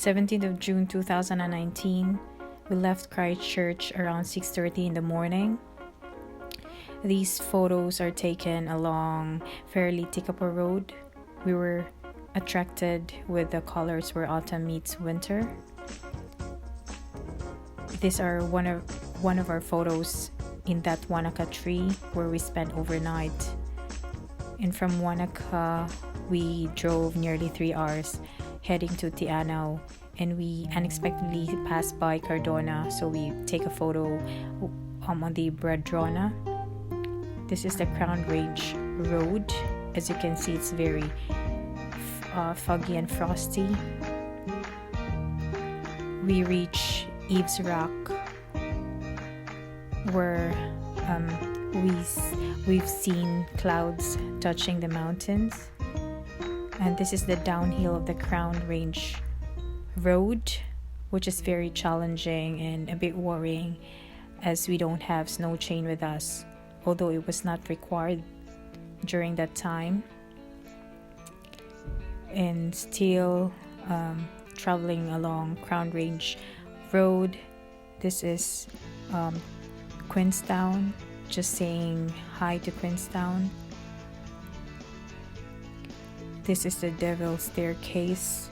17th of June 2019. We left Christchurch around 6:30 in the morning. These photos are taken along Fairly Tikapo Road. We were attracted with the colors where autumn meets winter. These are one of our photos in that Wanaka tree where we spent overnight. And from Wanaka, we drove nearly 3 hours heading to Tianau, and we unexpectedly passed by Cardona, so we take a photo on the Bradrona. This is the Crown Range Road. As you can see, it's very foggy and frosty. We reach Eves Rock, where we've seen clouds touching the mountains, and this is the downhill of the Crown Range Road, which is very challenging and a bit worrying as we don't have snow chain with us, although it was not required during that time. And still traveling along Crown Range Road. This is Queenstown, just saying hi to Queenstown. This is the Devil's Staircase.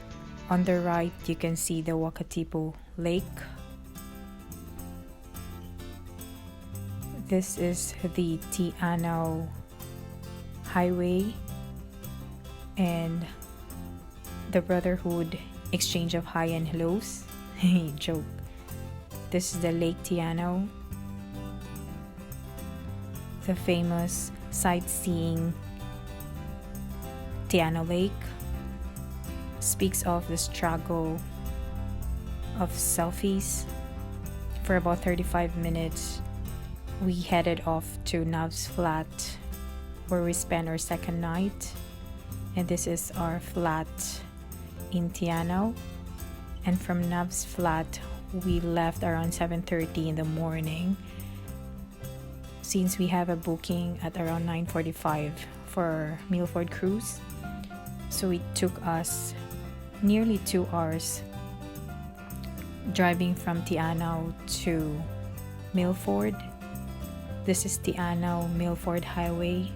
On the right, you can see the Wakatipu Lake. This is the Tianau Highway and the Brotherhood exchange of hi and hellos. Joke. This is the Lake Tianau, the famous sightseeing Tianau Lake. Speaks of the struggle of selfies. For about 35 minutes, we headed off to Nav's Flat, where we spent our second night. And this is our flat in Tianau. And from Nav's Flat, we left around 7:30 in the morning, since we have a booking at around 9:45 for Milford Cruise. So it took us nearly 2 hours driving from Tianau to Milford. This is Tianau Milford Highway.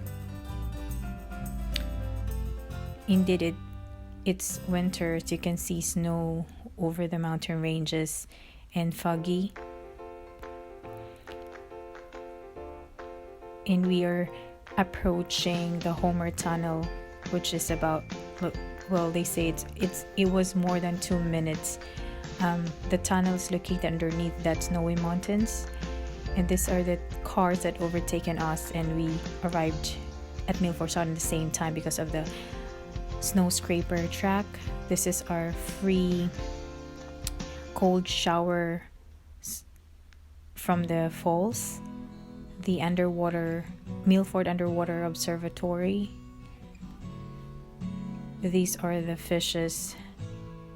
Indeed, it's winter, as you can see snow over the mountain ranges and foggy. And we are approaching the Homer Tunnel, which is about, well, they say it was more than 2 minutes. The tunnel is located underneath that snowy mountains, and these are the cars that overtaken us, and we arrived at Milford Sound at the same time because of the snow scraper track. This is our free cold shower from the falls, the Milford Underwater Observatory. These are the fishes,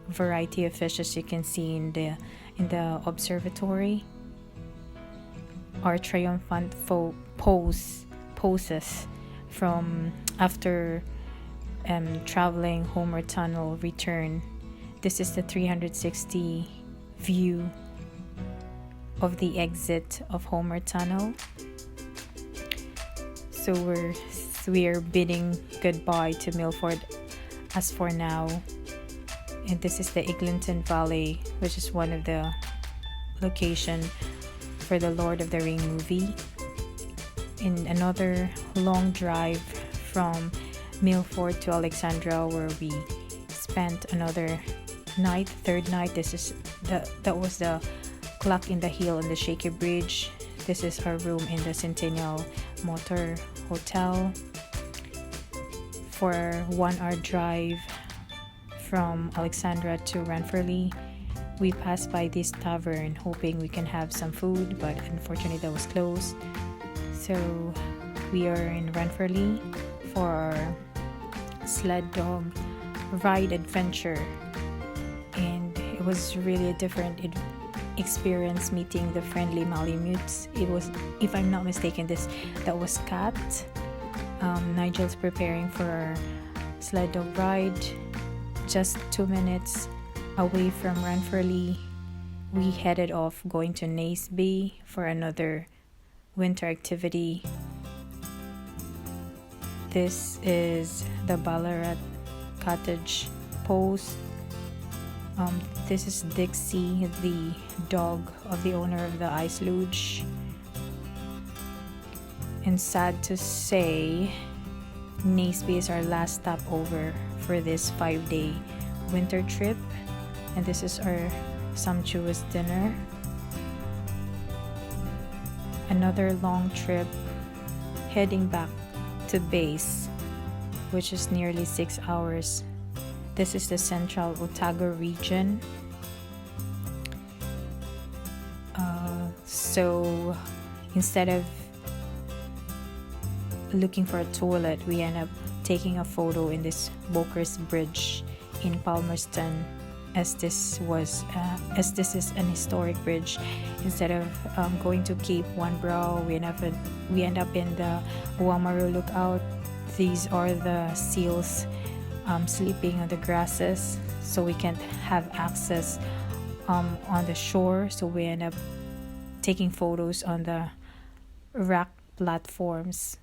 variety of fishes you can see in the observatory. Our triumphant poses from after traveling Homer Tunnel return. This is the 360 view of the exit of Homer Tunnel. So we're bidding goodbye to Milford as for now. And this is the Eglinton Valley, which is one of the location for the Lord of the Ring movie. In another long drive from Milford to Alexandra, where we spent another night, third night. That was the Clock in the Hill and the Shaky Bridge. This is our room in the Centennial Motor Hotel. For 1 hour drive from Alexandra to Ranfurly, we passed by this tavern hoping we can have some food, but unfortunately that was closed. So we are in Ranfurly for our sled dog ride adventure, and it was really a different experience meeting the friendly Malamutes. It was, if I'm not mistaken, that was Kat. Nigel's preparing for our sled dog ride. Just 2 minutes away from Ranfurly, we headed off going to Nace Bay for another winter activity. This is the Ballarat Cottage Post. This is Dixie, the dog of the owner of the ice luge. And sad to say, Nace Bay is our last stop over for this 5-day winter trip. And this is our sumptuous dinner. Another long trip heading back to base, which is nearly 6 hours. This is the central Otago region. So instead of looking for a toilet, we end up taking a photo in this Boker's Bridge in Palmerston, as this is an historic bridge. Instead of going to Cape One Brow, we end up in the Oamaru Lookout. These are the seals sleeping on the grasses, so we can't have access on the shore, so we end up taking photos on the rack platforms.